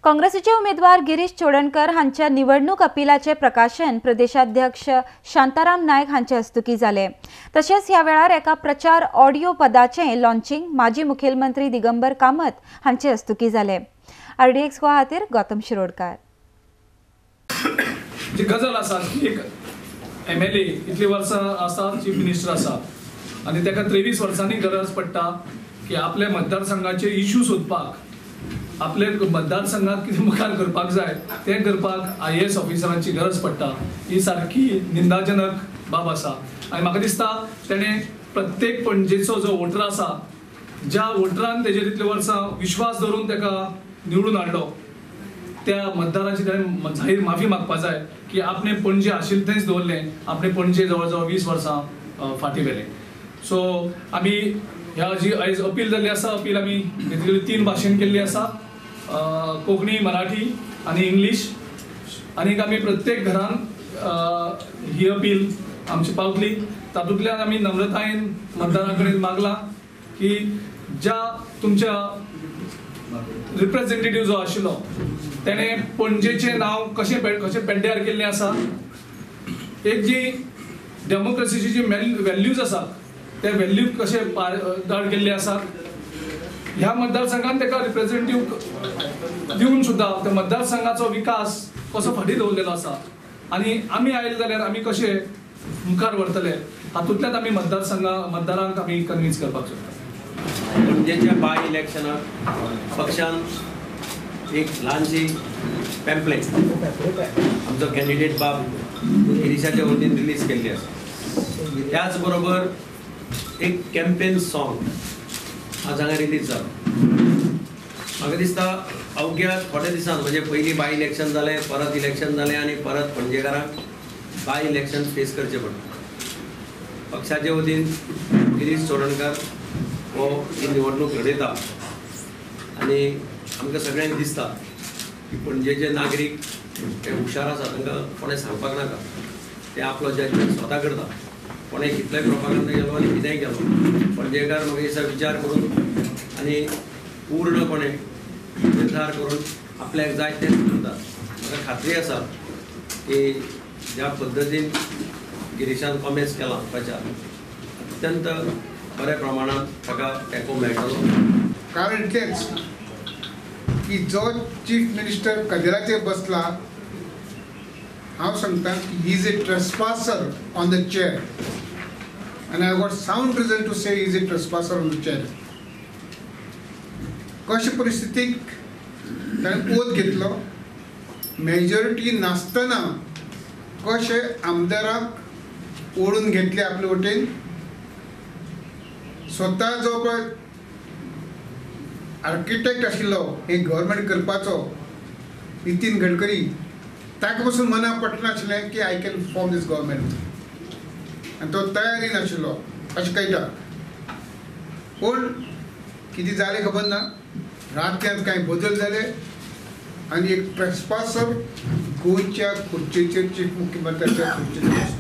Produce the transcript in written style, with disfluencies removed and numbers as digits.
काँग्रेसीचे उमेदवार गिरीश चोडणकर हांच्या निवडणूक अपिलाचे प्रकाशन प्रदेशाध्यक्ष शांताराम नायक हांचे हस्तुकी जाले। तशेंच ह्या वेळार एका प्रचार ऑडिओ पदाचे लॉन्चिंग माजी मुखेलमंत्री दिगंबर कामत हांचे हस्तुकी जाले। RDX गोवा खातीर गौतम शिरोडकार। जी गजाल आसा एक MLA इतली वर्सां आसा, चीफ मिनिस्टर आसा आनी ताका 23 वर्सांनी गरज पडटा की आपल्या मतदारसंघाचे इश्यू सोदपाक, आपले मतदारसंघात कितें मुखार करपाक जाय तें करपाक IAS ऑफिसरांची गरज पडटा। ही सारकी निंदाजनक बाब आसा आनी म्हाका दिसता तेणें प्रत्येक पणजेचो जो वोटर आसा, ज्या वोटरान तेजेर इतले वर्सां विश्वास दवरून ताका निवडून हाडलो, त्या मतदाराची ताणें जाहीर माफी मागपा जाय की आपणे पणजे आशिल्लें थंयच दवरलें, आपणे पणजे जवळ जवळ 20 वर्सां फाटीं व्हेलें। सो आमी ह्या जी आयज अपील जाल्ली आसा, अपील आमी बेसिकली 3 भाशेन केल्ली आसा, कोंकणी, मराठी आनी इंग्लीश। आनीक आमी प्रत्येक घरान ही अपील आमची पावतली। तातूंतल्यान आमी नम्रतायेन मतदारां कडेन मागला की ज्या तुमच्या रिप्रेझेंटेटिव्ह जो आशिल्लो तेणें पणजेचें नांव कशें पेड्ड्यार केल्लें आसा, एक जी डेमोक्रेसीची जी व्हॅल्यूज आसा ते व्हॅल्यू कशे दाड केल्ले आसात, ह्या मतदारसंघात ताका रिप्रेझेंटेटिव्ह दिवन सुद्दां त्या मतदारसंघाचो विकास कसो फाटीं दवरलेलो आसा आनी आमी आयले जाल्यार आमी कशे मुखार व्हरतले हातूंतल्यान आमी मतदारांक आमी कन्विन्स करपाक सोदता। पणजेच्या बाय इलेक्शनाक पक्षान एक ल्हानशी पॅम्पलेट आमचो कॅन्डिडेट बाब गिरीशाच्या वतीन रिलीज केल्ली आसा। त्याच बरोबर एक कॅम्पेन सॉंग आज हांगा रिलीज जालो। म्हाका दिसता अवघ्या थोड्या दिसान म्हणजे पयलीं बाय इलेक्शन जालें, परत इलेक्शन जालें आनी परत पणजेकारांक बाय इलेक्शन फेस करचें पडटा। पक्षाचे वतीन गिरीश चोडणकर हो ही निवडणूक लढयता आनी आमकां सगळ्यांक दिसता की पणजेचे नागरीक ते हुशार आसा, तांकां कोणें सांगपाक नाका, ते आपलो जजमेंट स्वता करता। कोणें कितलेय प्रोपागंडा केलो आनी कितेंय केलो, पणजेकार म्हाका दिसता विचार करून आनी पूर्णपणे निर्धार करून आपल्याक जाय तें करता। म्हाका खात्री आसा की ज्या पद्दतीन गिरीशान कॉमेंट्स केला प्रचार अत्यंत बऱ्या प्रमाणात ताका तेंको मेळटलो। कारण इतलेंच की जो चीफ मिनिस्टर कदेलाचेर बसला, हांव सांगता की he is a trespasser on the chair and I got sound reason to say he is a trespasser on the chair. कशा परिस्थितीक ताणें ओथ घेतलो, मेजॉरिटी नासतना कशे आमदाराक ओढून घेतले आपले वटेन, स्वता जो पळय आर्किटेक्ट आशिल्लो हे गव्हर्मेंट करपाचो नितीन गडकरी, ताका पासून मनाक पटनाशिल्लें की I can form this government आनी तो तयारी नाशिल्लो अशें कळटा। पूण कितें जालें खबर ना, रातच्यान कांय बदल जाले आनी एक ट्रेसपासर गोंयच्या खुर्चेचेर, चीफ मुख्यमंत्र्याच्या खुर्चेचेर